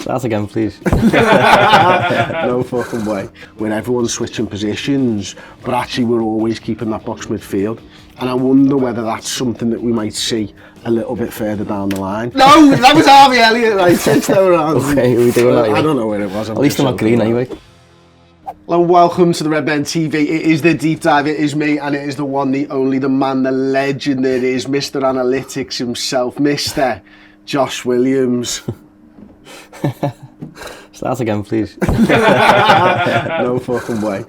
Start again, please. No fucking way. When everyone's switching positions, but actually we're always keeping that box midfield. And I wonder whether that's something that we might see a little bit further down the line. No, that was Harvey Elliott, right? Switched around. Okay, we doing that? I don't know where it was. At least I'm not green anyway. Hello, welcome to the Redmen TV. It is the deep dive, it is me, and it is the one, the only, the man, the legend. It is Mr. Analytics himself, Mr. Josh Williams. Start again, please. No fucking way.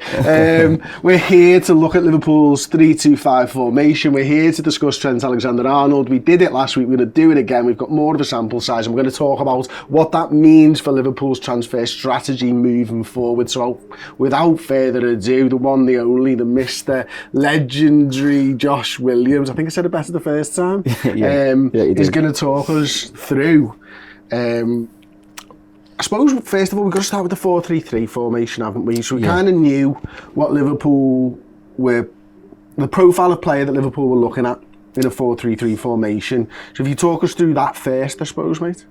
We're here to look at Liverpool's 3-2-5 formation. We're here to discuss Trent Alexander-Arnold. We did it last week, we're going to do it again. We've got more of a sample size, and we're going to talk about what that means for Liverpool's transfer strategy moving forward. So without further ado, the one, the only, the Mr. Legendary Josh Williams, I think I said it better the first time, is going to talk us through I suppose, first of all, we've got to start with the 4-3-3 formation, haven't we? So we kind of knew what Liverpool were, the profile of player that Liverpool were looking at in a 4-3-3 formation. So if you talk us through that first, I suppose, mate?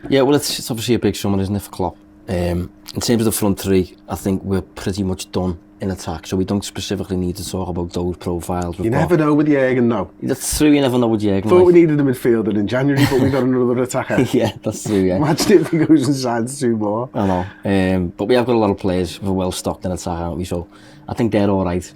Yeah, well, it's obviously a big summer, isn't it, for Klopp? In terms of the front three, I think we're pretty much done in attack, so we don't specifically need to talk about those profiles. You never know with Jürgen, though. That's true, you never know with Jürgen. Thought we needed a midfielder in January, but we got another attacker. Yeah, that's true, yeah. Imagine if he goes and signs two more. I know, but we have got a lot of players who are well stocked in attack, haven't we? So I think they're all right.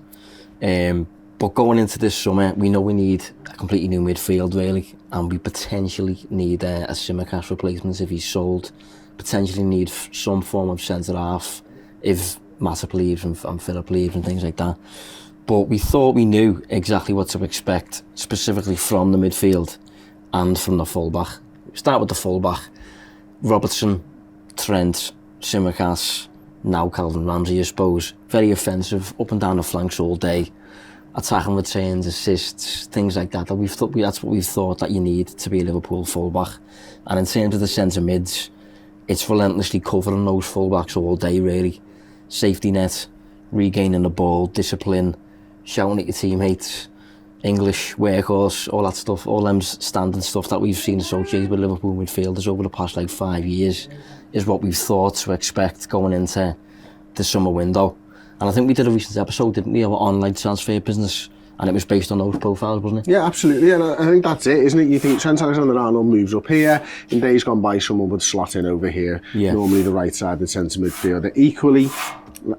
But going into this summer, we know we need a completely new midfield, really, and we potentially need a Tsimikas replacement if he's sold. Potentially need some form of centre-half if Matip leaves and Philip leaves and things like that. But we thought we knew exactly what to expect, specifically from the midfield and from the fullback. Start with the fullback. Robertson, Trent, Tsimikas, now Calvin Ramsey, I suppose. Very offensive, up and down the flanks all day. Attacking returns, assists, things like that. That's what we thought that you need to be a Liverpool fullback. And in terms of the centre mids, it's relentlessly covering those fullbacks all day, really. Safety net, regaining the ball, discipline, shouting at your teammates, English, workhorse, all that stuff, all them standard stuff that we've seen associated with Liverpool midfielders over the past 5 years is what we've thought to expect going into the summer window. And I think we did a recent episode, didn't we, about online transfer business, and it was based on those profiles, wasn't it? Yeah, absolutely, and I think that's it, isn't it? You think Trent Alexander-Arnold moves up here, in days gone by someone would slot in over here, normally the right side, the centre midfielder. Equally,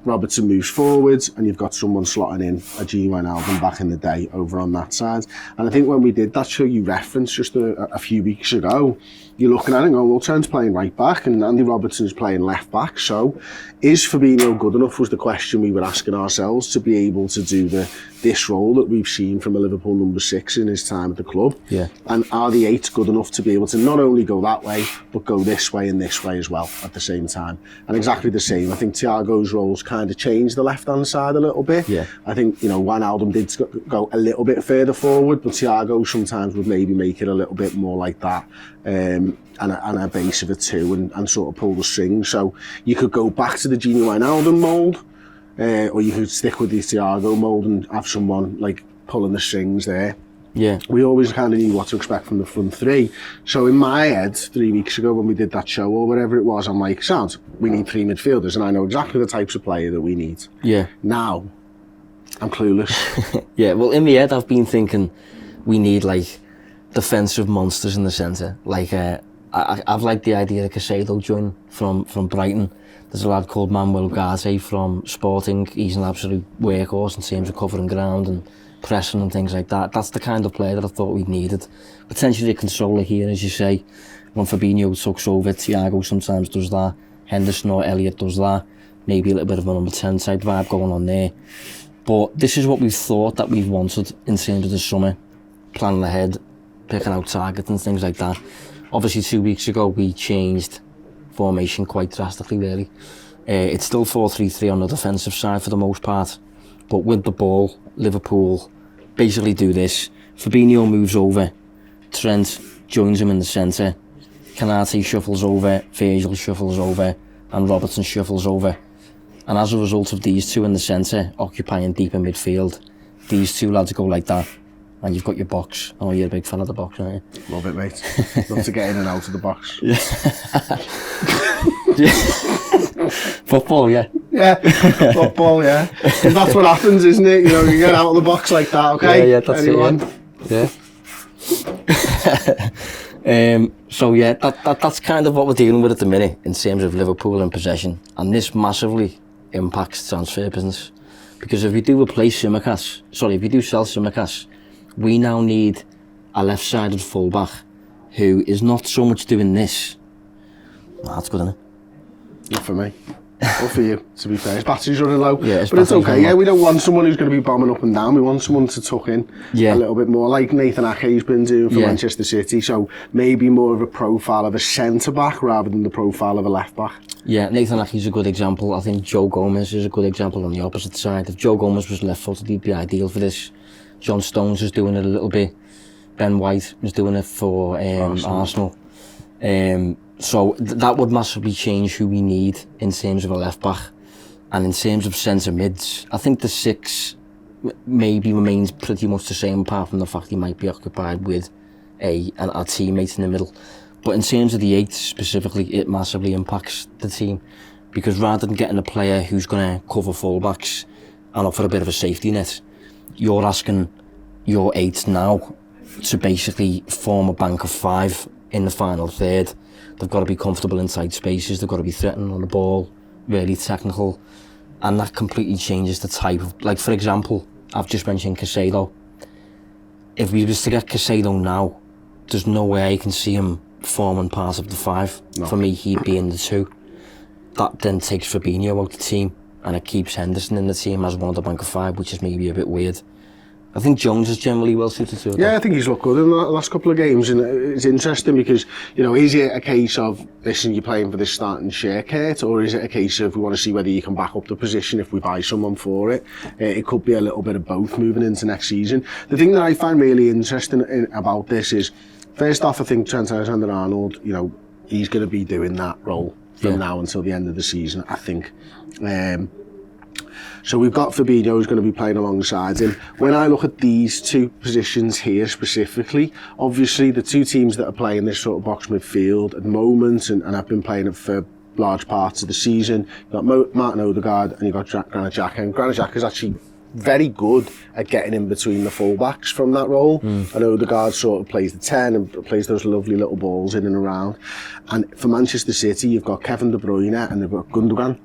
Robertson moves forwards and you've got someone slotting in a genuine album back in the day over on that side. And I think when we did that show you referenced just a few weeks ago, you're looking at it and going, well, Trent's playing right back and Andy Robertson's playing left back. So is Fabinho good enough was the question we were asking ourselves to be able to do this role that we've seen from a Liverpool number 6 in his time at the club. Yeah. And are the 8 good enough to be able to not only go that way, but go this way and this way as well at the same time? And exactly the same. I think Thiago's roles kind of changed the left-hand side a little bit. Yeah. I think, Wijnaldum did go a little bit further forward, but Thiago sometimes would maybe make it a little bit more like that. And a base of a 2 and sort of pull the string. So you could go back to the genuine Wijnaldum mould, or you could stick with the Thiago mould and have someone pulling the strings there. Yeah. We always kind of knew what to expect from the front three. So in my head, 3 weeks ago when we did that show or whatever it was, I'm like, sounds, we need 3 midfielders and I know exactly the types of player that we need. Yeah. Now, I'm clueless. Yeah, well, in my head, I've been thinking we need defensive monsters in the centre. I've liked the idea of Caicedo join from Brighton. There's a lad called Manuel Ugarte from Sporting. He's an absolute workhorse in terms of covering ground and pressing and things like that. That's the kind of player that I thought we needed. Potentially a controller here, as you say. When Fabinho tucks over, Thiago sometimes does that. Henderson or Elliott does that. Maybe a little bit of a number 10 type vibe going on there. But this is what we thought that we wanted in terms of the summer. Planning ahead, picking out targets and things like that. Obviously 2 weeks ago we changed formation quite drastically, really. It's still 4-3-3 on the defensive side for the most part, but with the ball, Liverpool basically do this. Fabinho moves over, Trent joins him in the centre, Konate shuffles over, Virgil shuffles over, and Robertson shuffles over. And as a result of these two in the centre occupying deep in midfield, these two lads go like that. and you've got your box. Oh, you're a big fan of the box, aren't you? Love it, mate. Love to get in and out of the box. Yeah. Football, yeah. Yeah, football, yeah. 'Cause that's what happens, isn't it? You know, you get out of the box like that, okay? Yeah, that's Anyone? it, yeah. So yeah, that's kind of what we're dealing with at the minute in terms of Liverpool and possession, and this massively impacts transfer business, because if we do sell Tsimikas, we now need a left-sided fullback who is not so much doing this. Nah, that's good, isn't it? Not for me. Or for you, to be fair. His battery's running low. Yeah, but it's okay. Yeah, we don't want someone who's going to be bombing up and down. We want someone to tuck in a little bit more, like Nathan Ake's been doing for Manchester City. So maybe more of a profile of a centre-back rather than the profile of a left-back. Yeah, Nathan Ake's a good example. I think Joe Gomez is a good example on the opposite side. If Joe Gomez was left-footed, he'd be ideal for this. John Stones is doing it a little bit. Ben White was doing it for Arsenal. So that would massively change who we need in terms of a left back, and in terms of centre mids, I think the 6 maybe remains pretty much the same, apart from the fact he might be occupied with our teammate in the middle. But in terms of the 8 specifically, it massively impacts the team, because rather than getting a player who's going to cover fullbacks and offer a bit of a safety net, you're asking your 8 now to basically form a bank of 5 in the final third. They've got to be comfortable in tight spaces, they've got to be threatening on the ball, really technical, and that completely changes the type of, like for example, I've just mentioned Caicedo. If we was to get Caicedo now, there's no way I can see him forming part of the 5. No. For me, he'd be in the 2. That then takes Fabinho out the team, and it keeps Henderson in the team as one of the bank of 5, which is maybe a bit weird. I think Jones is generally well suited to it. Yeah, I think he's looked good in the last couple of games, and it's interesting because, you know, is it a case of, listen, you're playing for this starting share, Kurt, or is it a case of we want to see whether you can back up the position if we buy someone for it? It could be a little bit of both moving into next season. The thing that I find really interesting about this is, first off, I think Trent Alexander-Arnold, you know, he's going to be doing that role from now until the end of the season, I think. So we've got Fabinho who's going to be playing alongside him. When I look at these 2 positions here specifically, obviously the 2 teams that are playing this sort of box midfield at the moment, and have been playing it for large parts of the season, you've got Martin Odegaard and you've got Granit Xhaka. And Granit Xhaka is actually very good at getting in between the fullbacks from that role. And Odegaard sort of plays the 10 and plays those lovely little balls in and around. And for Manchester City, you've got Kevin De Bruyne and they've got Gundogan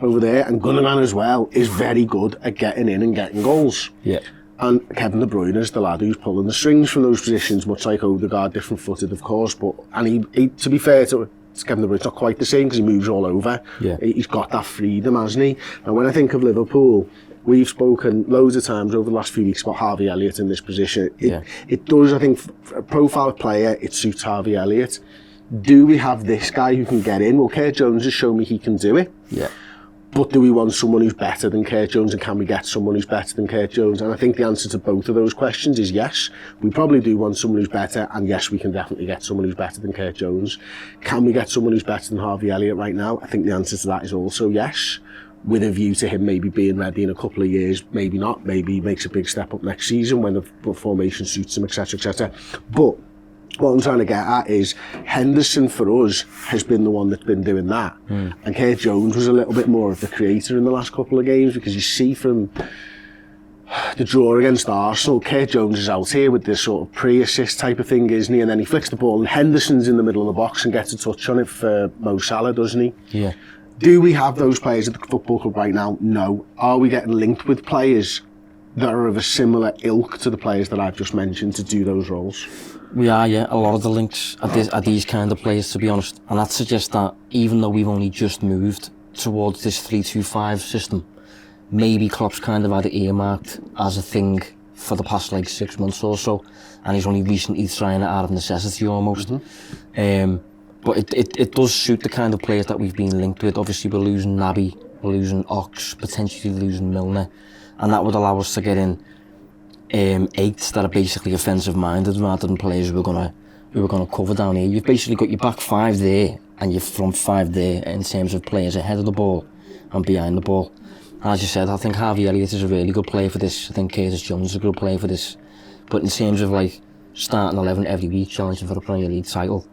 over there, and Gundogan as well is very good at getting in and getting goals. Yeah. And Kevin De Bruyne is the lad who's pulling the strings from those positions, much like Odegaard, different-footed, of course. And he to be fair to Kevin De Bruyne, it's not quite the same because he moves all over. Yeah. He's got that freedom, hasn't he? And when I think of Liverpool, we've spoken loads of times over the last few weeks about Harvey Elliott in this position. It does, I think, for a profile player, it suits Harvey Elliott. Do we have this guy who can get in? Well, Kurt Jones has shown me he can do it. Yeah. But do we want someone who's better than Kurt Jones, and can we get someone who's better than Kurt Jones? And I think the answer to both of those questions is yes. We probably do want someone who's better, and yes, we can definitely get someone who's better than Kurt Jones. Can we get someone who's better than Harvey Elliott right now? I think the answer to that is also yes, with a view to him maybe being ready in a couple of years, maybe not, maybe he makes a big step up next season when the formation suits him, etc., etc. But what I'm trying to get at is Henderson for us has been the one that's been doing that. And Kurt Jones was a little bit more of the creator in the last couple of games, because you see from the draw against Arsenal, Kurt Jones is out here with this sort of pre-assist type of thing, isn't he? And then he flicks the ball and Henderson's in the middle of the box and gets a touch on it for Mo Salah, doesn't he? Yeah. Do we have those players at the football club right now? No. Are we getting linked with players that are of a similar ilk to the players that I've just mentioned to do those roles? We are, yeah. A lot of the links are these kind of players, to be honest. And that suggests that even though we've only just moved towards this 3-2-5 system, maybe Klopp's kind of had it earmarked as a thing for the past like 6 months or so, and he's only recently trying it out of necessity almost. But it does suit the kind of players that we've been linked with. Obviously we're losing Naby, we're losing Ox, potentially losing Milner, and that would allow us to get in eights that are basically offensive minded rather than players who are gonna cover down here. You've basically got your back 5 there and your front 5 there in terms of players ahead of the ball and behind the ball. And as you said, I think Harvey Elliott is a really good player for this. I think Curtis Jones is a good player for this. But in terms of like starting 11 every week, challenging for a Premier League title,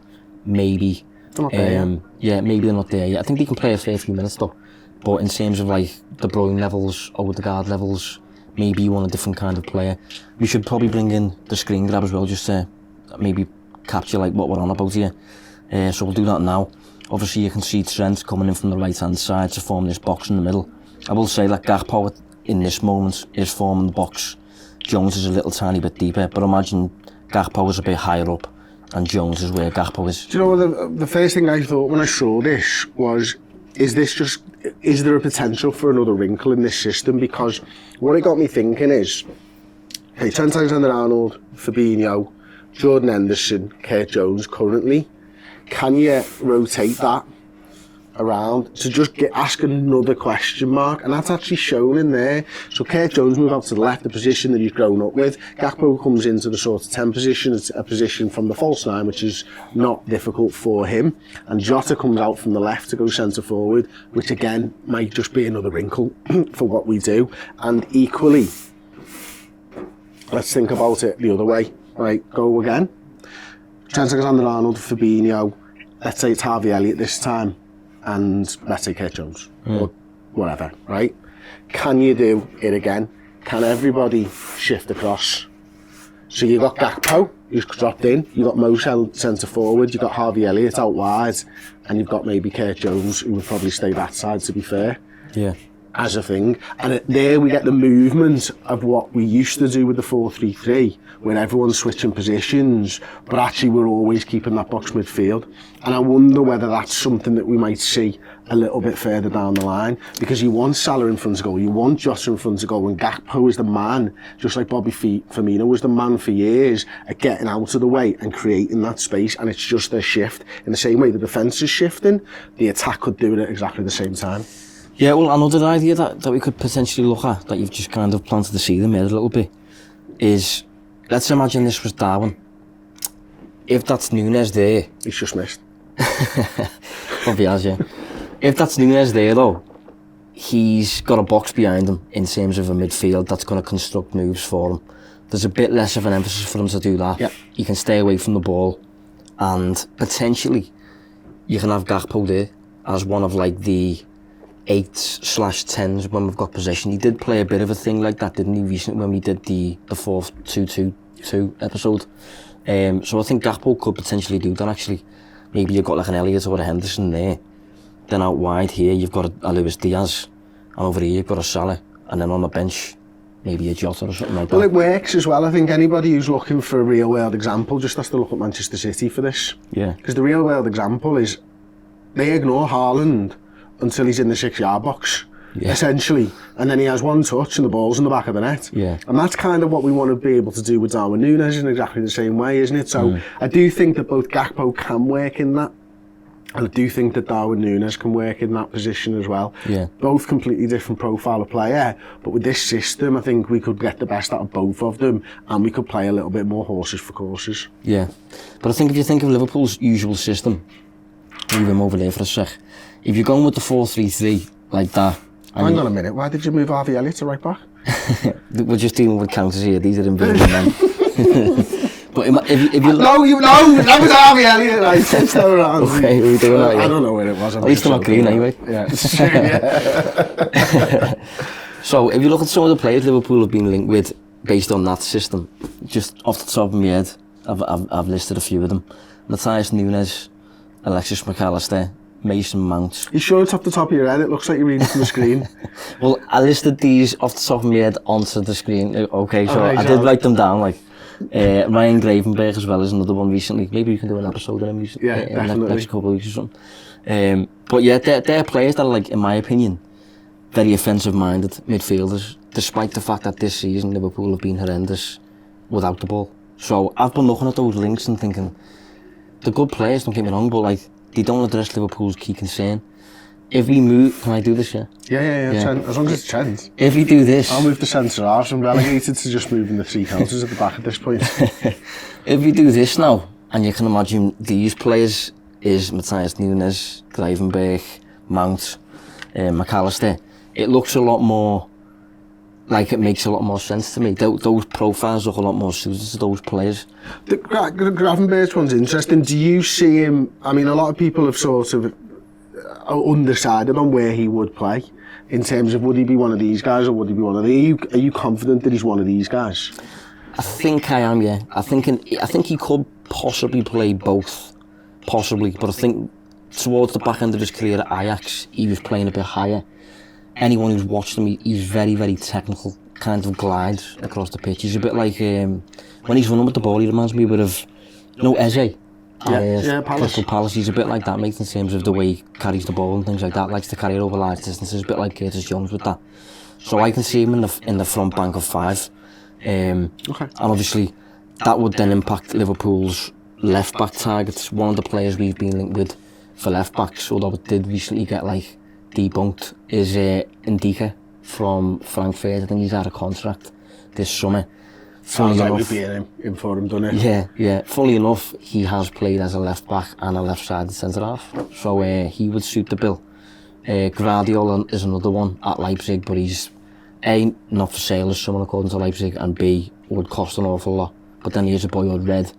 maybe. They're not there yet. Maybe they're not there yet. I think they can play a fair few minutes though. But in terms of like De Bruyne levels, Odegaard levels, maybe you want a different kind of player. We should probably bring in the screen grab as well, just to maybe capture like what we're on about here. So we'll do that now. Obviously you can see Trent coming in from the right hand side to form this box in the middle. I will say that Gakpo in this moment is forming the box. Jones is a little tiny bit deeper, but imagine Gakpo is a bit higher up and Jones is where Gakpo is. Do you know what the first thing I thought when I saw this was, is there a potential for another wrinkle in this system? Because what it got me thinking is, hey, Trent Alexander-Arnold, Fabinho, Jordan Henderson, Kurt Jones currently, can you rotate that around to just ask another question mark? And that's actually shown in there. So Kurt Jones moves out to the left, the position that he's grown up with. Gakpo comes into the sort of 10 position. It's a position from the false 9, which is not difficult for him. And Jota comes out from the left to go centre forward, which again might just be another wrinkle for what we do. And equally, let's think about it the other way. Right, go again. Trent Alexander-Arnold, Fabinho, let's say it's Harvey Elliott this time, and let's say Kurt Jones, or whatever, right? Can you do it again? Can everybody shift across? So you got Gakpo, who's dropped in, you got Mo centre forward, you got Harvey Elliott out wide, and you've got maybe Kurt Jones, who would probably stay that side, to be fair. Yeah. As a thing. And there we get the movement of what we used to do with the 4-3-3, where everyone's switching positions, but actually we're always keeping that box midfield. And I wonder whether that's something that we might see a little bit further down the line, because you want Salah in front of goal, you want Jota in front of goal, and Gakpo is the man, just like Bobby Firmino was the man for years, at getting out of the way and creating that space. And it's just a shift. In the same way the defence is shifting, the attack could do it at exactly the same time. Yeah, well, another idea that we could potentially look at, that you've just kind of planted the seed in there a little bit, is, let's imagine this was Darwin. If that's Nunes there... He's just missed. Probably has, yeah. If that's Nunes there, though, he's got a box behind him in terms of a midfield that's going to construct moves for him. There's a bit less of an emphasis for him to do that. Yep. He can stay away from the ball, and potentially you can have Gakpo there as one of like the 8/10s when we've got possession. He did play a bit of a thing like that, didn't he, recently when we did the 4-2-2 episode. So I think Gakpo could potentially do that actually. Maybe you've got like an Elliott or a Henderson there. Then out wide here you've got a Luis Diaz, and over here you've got a Salah, and then on the bench maybe a Jota or something like that. Well, it works as well. I think anybody who's looking for a real world example just has to look at Manchester City for this. Yeah. Because the real world example is they ignore Haaland until he's in the 6-yard box, essentially. And then he has one touch and the ball's in the back of the net. Yeah. And that's kind of what we want to be able to do with Darwin Núñez in exactly the same way, isn't it? So I do think that both Gakpo can work in that, and I do think that Darwin Núñez can work in that position as well. Yeah. Both completely different profile of player, but with this system I think we could get the best out of both of them, and we could play a little bit more horses for courses. Yeah. But I think if you think of Liverpool's usual system, leave him over there for a sec. If you're going with the 4-3-3 like that... Hang on a minute, why did you move Harvey Elliott to right back? We're just dealing with counters here, these are invisible men. But if you No, that was Harvey Elliott, right? It's not around. Okay, we're doing that, yeah. I don't know where it was. At least I'm not green anyway. Yeah, it's true, yeah. So if you look at some of the players Liverpool have been linked with based on that system, just off the top of my head, I've listed a few of them. Matthias Nunes, Alexis McAllister, Mason Mount. You sure it's off the top of your head? It looks like you're reading from the screen. Well, I listed these off the top of my head onto the screen. Okay, so Okay, I did write them down, like Ryan Gravenberch as well as another one recently. Maybe we can do an episode on him in the next couple of weeks or something. But yeah, they're players that are, like, in my opinion, very offensive-minded midfielders, despite the fact that this season Liverpool have been horrendous without the ball. So I've been looking at those links and thinking, they're good players, don't get me wrong, but like, they don't address Liverpool's key concern. If we move, can I do this, yeah? Yeah. Trent, as long as it's Trent. If we do this... I'll move the centre halves. I'm relegated to just moving the 3 counters at the back at this point. If we do this now, and you can imagine these players is Matthias Nunes, Gravenberch, Mount, McAllister, it looks a lot more like it makes a lot more sense to me. Those profiles look a lot more suited to those players. The Gravenberch one's interesting. Do you see him? I mean, a lot of people have sort of undecided on where he would play in terms of would he be one of these guys or would he be one of the. Are you confident that he's one of these guys? I think I am, yeah. I think he could possibly play both, possibly. But I think towards the back end of his career at Ajax, he was playing a bit higher. Anyone who's watched him, he's very, very technical, kind of glides across the pitch. He's a bit like, when he's running with the ball, he reminds me a bit of, Eze. Crystal Palace. He's a bit like that, mate, in terms of the way he carries the ball and things like that. Likes to carry it over large distances, a bit like Curtis Jones with that. So I can see him in the front bank of 5. And obviously, that would then impact Liverpool's left-back targets. One of the players we've been linked with for left-backs, although it did recently get, debunked, is Ndika from Frankfurt. I think he's out of contract this summer. Sounds like we'd be in for him, doesn't it? Yeah. Funnily enough, he has played as a left-back and a left-sided centre-half, so he would suit the bill. Gvardiol is another one at Leipzig, but he's A, not for sale as someone according to Leipzig, and B, would cost an awful lot. But then here's a boy called Red.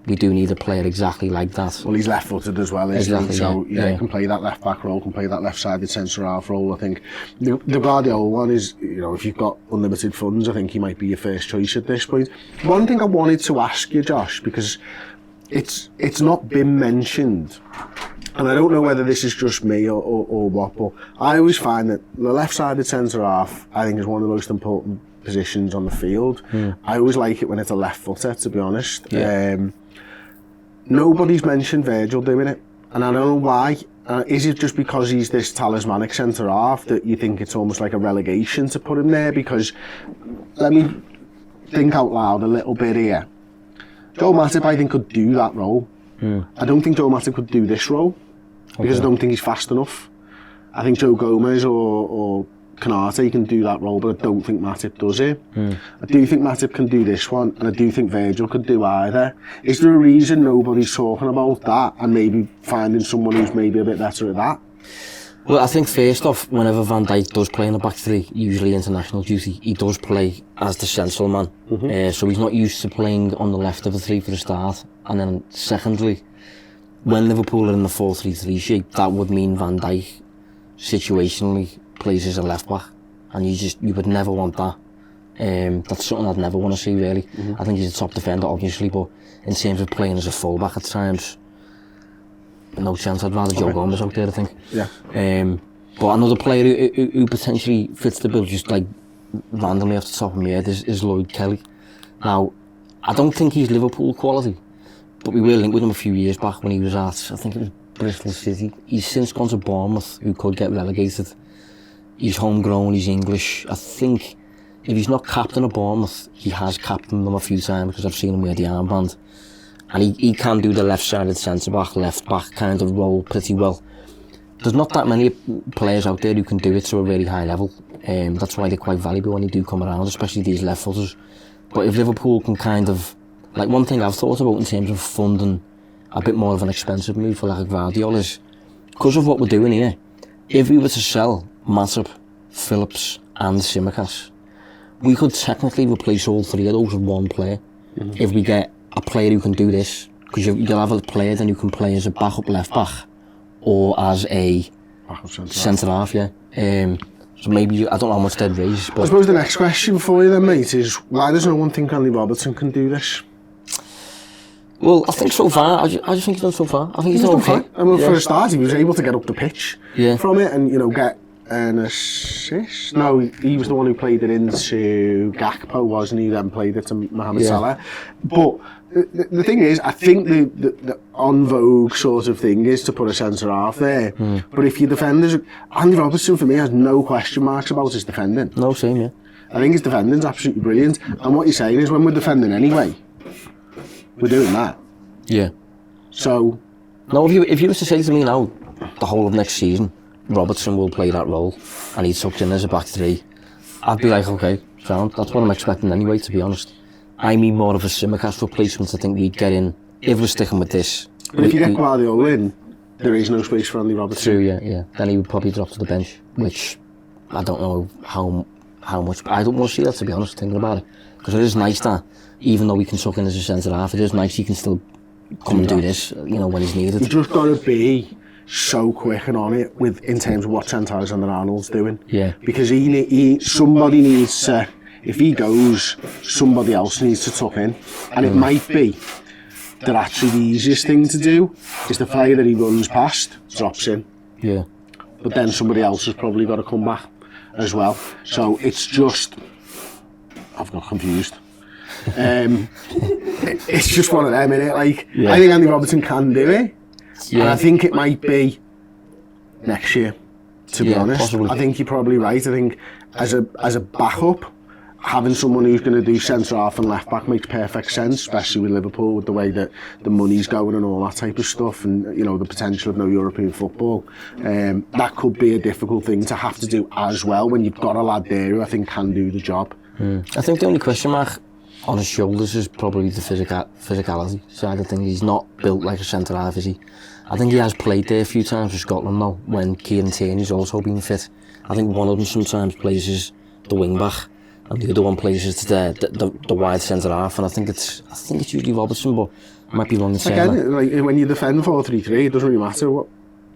We do need a player exactly like that. Well, he's left-footed as well, isn't he? So he can play that left-back role, can play that left-sided centre-half role. I think the Guardiola one is, if you've got unlimited funds, I think he might be your first choice at this point. One thing I wanted to ask you, Josh, because it's not been mentioned, and I don't know whether this is just me or what, but I always find that the left-sided centre-half, I think, is one of the most important positions on the field. I always like it when it's a left-footer, to be honest. Nobody's mentioned Virgil doing it, and I don't know why. Is it just because he's this talismanic centre-half that you think it's almost like a relegation to put him there? Because, let me think out loud a little bit here. Joe Matip, I think, could do that role. I don't think Joe Matip could do this role, because I don't think he's fast enough. I think Joe Gomez or Canate can do that role, but I don't think Matip does it. I do think Matip can do this one, and I do think Virgil could do either. Is there a reason nobody's talking about that and maybe finding someone who's maybe a bit better at that? Well, I think first off, whenever Van Dijk does play in the back 3, usually international duty, he does play as the central man. So he's not used to playing on the left of the 3 for the start. And then secondly, when Liverpool are in the 4-3-3 shape, that would mean Van Dijk situationally plays as a left back, and you would never want that. That's something I'd never want to see, really. I think he's a top defender, obviously, but in terms of playing as a fullback at times, no chance. I'd rather Joe Gomez out there, I think. But another player who potentially fits the bill, just like randomly off the top of my head, is Lloyd Kelly. Now, I don't think he's Liverpool quality, but we were linked with him a few years back when he was at, I think it was Bristol City. He's since gone to Bournemouth, who could get relegated. He's homegrown, he's English. I think if he's not captain of Bournemouth, he has captained them a few times because I've seen him wear the armband. And he can do the left-sided centre-back, left-back kind of role pretty well. There's not that many players out there who can do it to a really high level. That's why they're quite valuable when they do come around, especially these left-footers. But if Liverpool can kind of... one thing I've thought about in terms of funding a bit more of an expensive move for like Gvardiol is, because of what we're doing here, if we were to sell Matip, Phillips and Tsimikas, we could technically replace all 3 of those with one player. If we get a player who can do this, because you'll have a player then who can play as a backup left back or as a centre half. So maybe, I don't know how much they'd raise. But I suppose the next question for you then, mate, is why does no one think Andy Robertson can do this? Well, I think so far, I just think he's done so far. I think he's done okay. I mean, for a start, he was able to get up the pitch from it and, get an assist. No, he was the one who played it into Gakpo, wasn't he? Then played it to Mohamed Salah. But the thing is, I think the on vogue sort of thing is to put a centre half there. But if your defenders, Andy Robertson for me has no question marks about his defending. No, same, yeah. I think his defending's absolutely brilliant. And what you're saying is, when we're defending anyway, we're doing that. Yeah. So, no, if you were to say to me now, the whole of next season, Robertson will play that role, and he's tucked in as a back 3, I'd be like, okay, sound. That's what I'm expecting anyway, to be honest. I mean more of a Tsimikas replacement. I think we'd get in, if we're sticking with this. But if you get Guardiola in, there is no space for Andy Robertson. True, yeah. Then he would probably drop to the bench, which I don't know how how much. I don't want to see that, to be honest, thinking about it. Because it is nice that, even though we can suck in as a centre-half, it is nice he can still come and do this, you know, when he's needed. You just got to be so quick and on it in terms of what Trent Alexander-Arnold's doing. Yeah. Because somebody needs to, if he goes, somebody else needs to tuck in. And it might be that actually the easiest thing to do is the player that he runs past drops in. Yeah. But then somebody else has probably got to come back as well. So it's just, I've got confused. It's just one of them, innit? Like, I think Andy Robertson can do it. Yeah. And I think it might be next year, to be honest. Possibly. I think you're probably right. I think as a backup, having someone who's going to do centre-half and left-back makes perfect sense, especially with Liverpool, with the way that the money's going and all that type of stuff, and, you know, the potential of no European football. That could be a difficult thing to have to do as well when you've got a lad there who I think can do the job. I think the only question mark on his shoulders is probably the physicality side of things. He's not built like a centre-half, is he? I think he has played there a few times for Scotland though, when Kieran Tierney's also been fit. I think one of them sometimes plays as the wing-back, and the other one plays as the wide centre-half, and I think it's usually Robertson, but I might be wrong in saying that. Again, like, when you defend 4-3-3, it doesn't really matter what.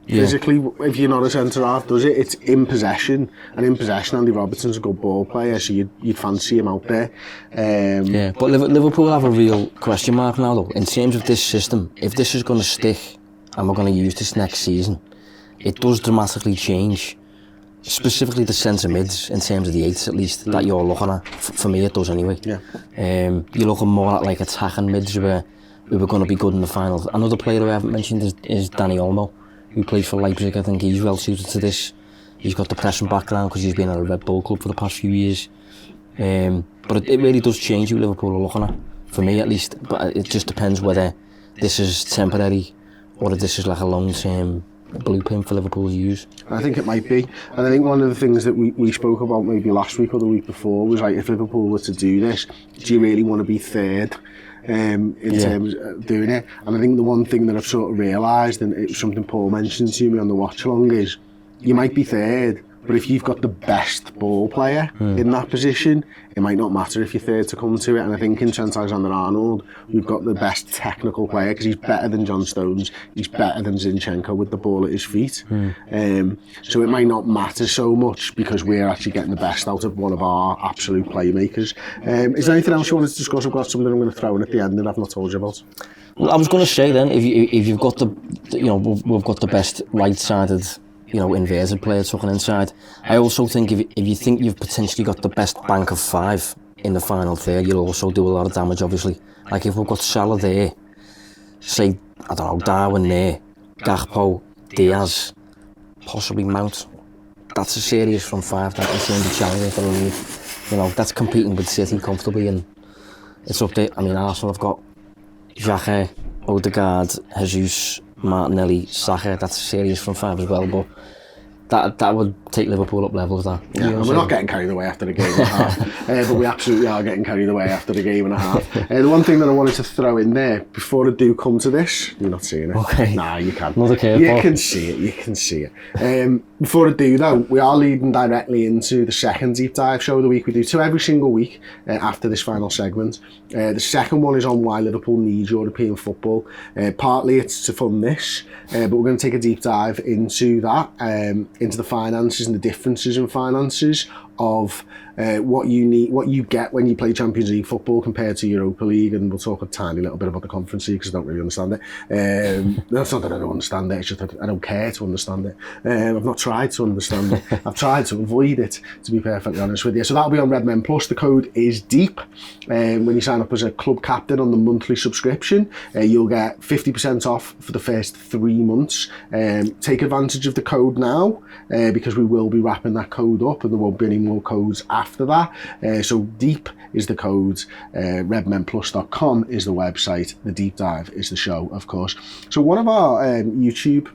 Physically, if you're not a centre-half, does it? It's in possession, and in possession, Andy Robertson's a good ball player, so you'd fancy him out there. Yeah, but Liverpool have a real question mark now, though, in terms of this system. If this is going to stick, and we're going to use this next season, it does dramatically change, specifically the centre mids, in terms of the eights at least, that you're looking at. For me, it does anyway. Yeah. You're looking more at like attacking mids where we were going to be good in the final. Another player I haven't mentioned is Danny Olmo, who plays for Leipzig. I think he's well suited to this. He's got the pressing background because he's been at a Red Bull club for the past few years. But it really does change who Liverpool are looking at, for me at least. But it just depends whether this is temporary or if this is like a long-term blueprint for Liverpool to use. I think it might be. And I think one of the things that we spoke about maybe last week or the week before was like, if Liverpool were to do this, do you really want to be third? In terms of doing it. And I think the one thing that I've sort of realised, and it's something Paul mentioned to me on the watch along, is you might be third, but if you've got the best ball player in that position, it might not matter if you're third to come to it. And I think in Trent Alexander-Arnold, we've got the best technical player, because he's better than John Stones, he's better than Zinchenko with the ball at his feet. So it might not matter so much because we're actually getting the best out of one of our absolute playmakers. Is there anything else you wanted to discuss? I've got something I'm going to throw in at the end that I've not told you about. Well, I was going to say then, if you've got we've got the best right-sided, inverted player tucking inside. I also think if you think you've potentially got the best bank of five in the final third, you'll also do a lot of damage, obviously. Like if we've got Salah there, say, I don't know, Darwin there, Gakpo, Diaz, possibly Mount. That's a serious front five that in terms of challenge for the league. That's competing with City comfortably, and it's up there. I mean, Arsenal have got Xhaka, Odegaard, Jesus, Martinelli, Saka. That's a serious front five as well, but that would take Liverpool up levels. That we're not getting carried away after the game and a half, but we absolutely are getting carried away after the game and a half. The one thing that I wanted to throw in there before I do come to this, you're not seeing it. Okay. Nah, you can. Not okay. You can see it. You can see it. Before I do though, we are leading directly into the second deep dive show of the week. We do two every single week after this final segment. The second one is on why Liverpool needs European football. Partly it's to fund this, but we're going to take a deep dive into that, into the finances and the differences in finances of what you get when you play Champions League football compared to Europa League, and we'll talk a tiny little bit about the Conference League because I don't really understand it. That's not that I don't understand it, it's just that I don't care to understand it. I've not tried to understand it. I've tried to avoid it, to be perfectly honest with you. So that'll be on Redmen Plus. The code is DEEP. When you sign up as a club captain on the monthly subscription, you'll get 50% off for the first 3 months. Take advantage of the code now, because we will be wrapping that code up and there won't be any more codes after that. So DEEP is the code, redmenplus.com is the website, the deep dive is the show, of course. So one of our YouTube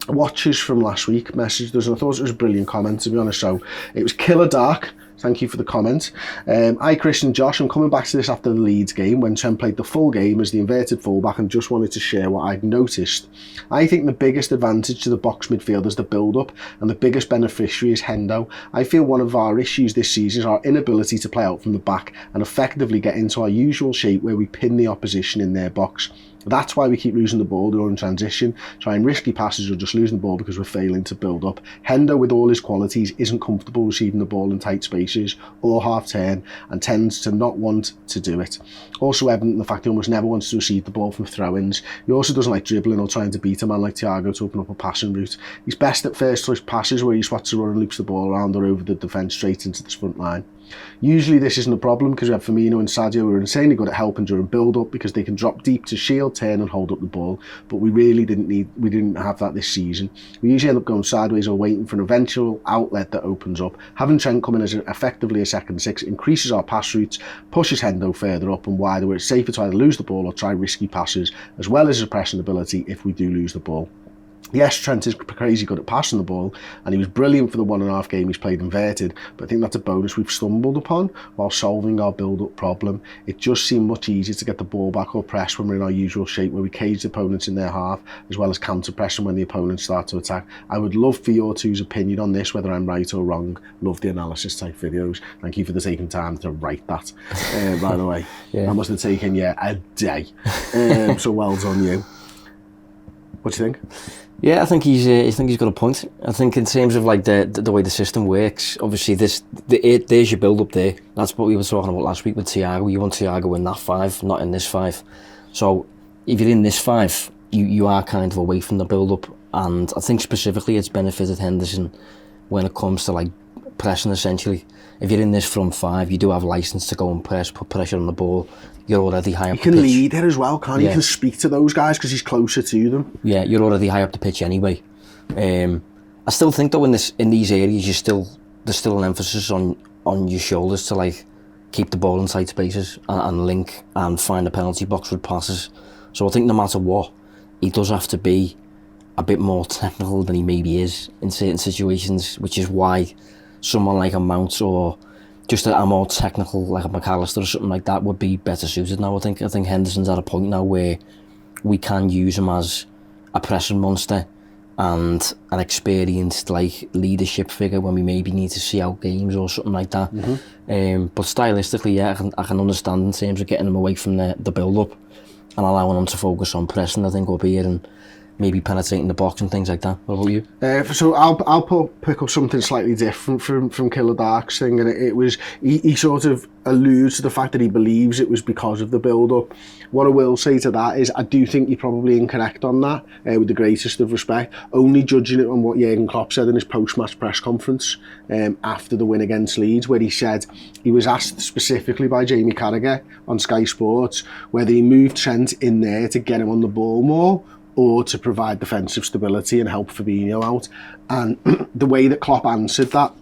watchers from last week messaged us, and I thought it was a brilliant comment, to be honest. So it was Killer Dark Thank you for the comment. Hi, Chris and Josh. I'm coming back to this after the Leeds game when Trent played the full game as the inverted fullback and just wanted to share what I've noticed. I think the biggest advantage to the box midfield is the build-up, and the biggest beneficiary is Hendo. I feel one of our issues this season is our inability to play out from the back and effectively get into our usual shape where we pin the opposition in their box. That's why we keep losing the ball during transition, trying risky passes or just losing the ball because we're failing to build up. Hendo, with all his qualities, isn't comfortable receiving the ball in tight spaces or half-turn and tends to not want to do it. Also evident in the fact he almost never wants to receive the ball from throw-ins. He also doesn't like dribbling or trying to beat a man like Thiago to open up a passing route. He's best at first-touch passes where he swats to run and loops the ball around or over the defence straight into the front line. Usually this isn't a problem because we have Firmino and Sadio who are insanely good at helping during build-up because they can drop deep to shield, turn and hold up the ball, but we didn't have that this season. We usually end up going sideways or waiting for an eventual outlet that opens up. Having Trent come in as effectively a second six increases our pass routes, pushes Hendo further up and wider where it's safer to either lose the ball or try risky passes, as well as his pressing ability if we do lose the ball. Yes, Trent is crazy good at passing the ball, and he was brilliant for the 1.5 game he's played inverted, but I think that's a bonus we've stumbled upon while solving our build-up problem. It just seemed much easier to get the ball back or press when we're in our usual shape where we cage the opponents in their half, as well as counter-pressing when the opponents start to attack. I would love for your two's opinion on this, whether I'm right or wrong. Love the analysis type videos. Thank you for taking time to write that, by the way. Yeah. That must have taken you a day. So well done you. What do you think? Yeah, I think he's got a point. I think in terms of like the way the system works, obviously there's your build up there. That's what we were talking about last week with Thiago. You want Thiago in that 5, not in this 5. So if you're in this 5, you are kind of away from the build up, and I think specifically it's benefited Henderson when it comes to like pressing essentially. If you're in this front 5, you do have license to go and put pressure on the ball. You're already high up the pitch. You can lead it as well, can't you? You can speak to those guys because he's closer to them. Yeah, you're already high up the pitch anyway. I still think though in these areas there's still an emphasis on your shoulders to like keep the ball in tight spaces and link and find the penalty box with passes. So I think no matter what, he does have to be a bit more technical than he maybe is in certain situations, which is why someone like a Mount or just a more technical like a McAllister or something like that would be better suited now. I think Henderson's at a point now where we can use him as a pressing monster and an experienced like leadership figure when we maybe need to see out games or something like that. But stylistically, yeah, I can understand in terms of getting him away from the build-up and allowing him to focus on pressing, I think, up here and maybe penetrating the box and things like that. What about you? So I'll pick up something slightly different from Killer Dark's thing, and it was he sort of alludes to the fact that he believes it was because of the build-up. What I will say to that is I do think you're probably incorrect on that, with the greatest of respect, only judging it on what Jurgen Klopp said in his post-match press conference after the win against Leeds, where he said he was asked specifically by Jamie Carragher on Sky Sports whether he moved Trent in there to get him on the ball more or to provide defensive stability and help Fabinho out. And the way that Klopp answered that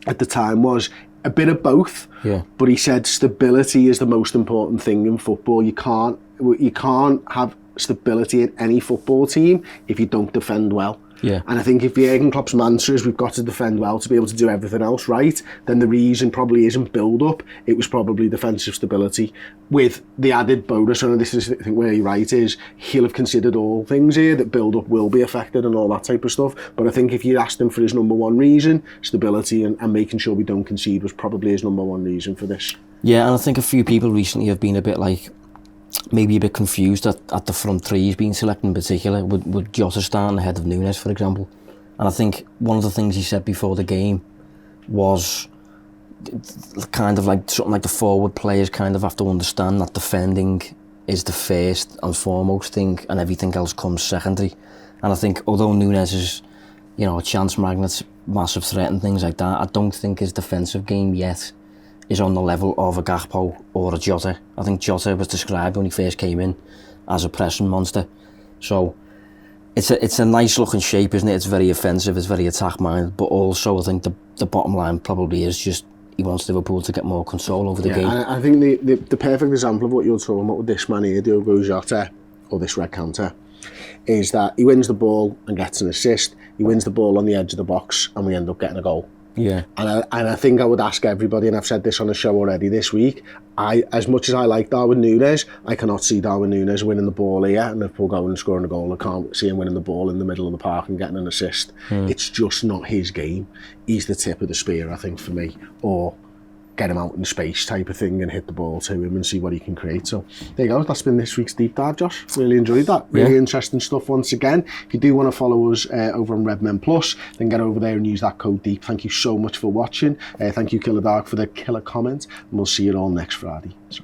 at the time was a bit of both. Yeah. But he said stability is the most important thing in football. You can't have stability in any football team if you don't defend well. Yeah. And I think if Jurgen Klopp's mantra is we've got to defend well to be able to do everything else right, then the reason probably isn't build-up, it was probably defensive stability, with the added bonus, and this is I think where you're right, is he'll have considered all things here, that build-up will be affected and all that type of stuff. But I think if you asked him for his number one reason, stability and making sure we don't concede was probably his number one reason for this. Yeah, and I think a few people recently have been a bit like, maybe a bit confused at the front 3 he's been selected in particular, with Jota starting ahead of Nunes, for example. And I think one of the things he said before the game was kind of like something like the forward players kind of have to understand that defending is the first and foremost thing and everything else comes secondary. And I think although Nunes is, a chance magnet, massive threat and things like that, I don't think his defensive game yet is on the level of a Gakpo or a Jota. I think Jota was described when he first came in as a pressing monster. So it's a nice looking shape, isn't it? It's very offensive, it's very attack minded, but also I think the bottom line probably is just he wants Liverpool to get more control over the game. And I think the perfect example of what you're talking about with this man here, Diogo Jota, or this red counter, is that he wins the ball and gets an assist. He wins the ball on the edge of the box and we end up getting a goal. Yeah. And I think I would ask everybody, and I've said this on the show already this week, as much as I like Darwin Núñez, I cannot see Darwin Núñez winning the ball here and Liverpool going and scoring a goal. I can't see him winning the ball in the middle of the park and getting an assist. It's just not his game. He's the tip of the spear, I think, for me. Or get him out in space type of thing and hit the ball to him and see what he can create. So there you go, that's been this week's deep dive, Josh. Really enjoyed that. Really interesting stuff once again. If you do want to follow us over on Redmen Plus, then get over there and use that code DEEP. Thank you so much for watching. Thank you, Killer Dark, for the killer comment, and we'll see you all next Friday. So.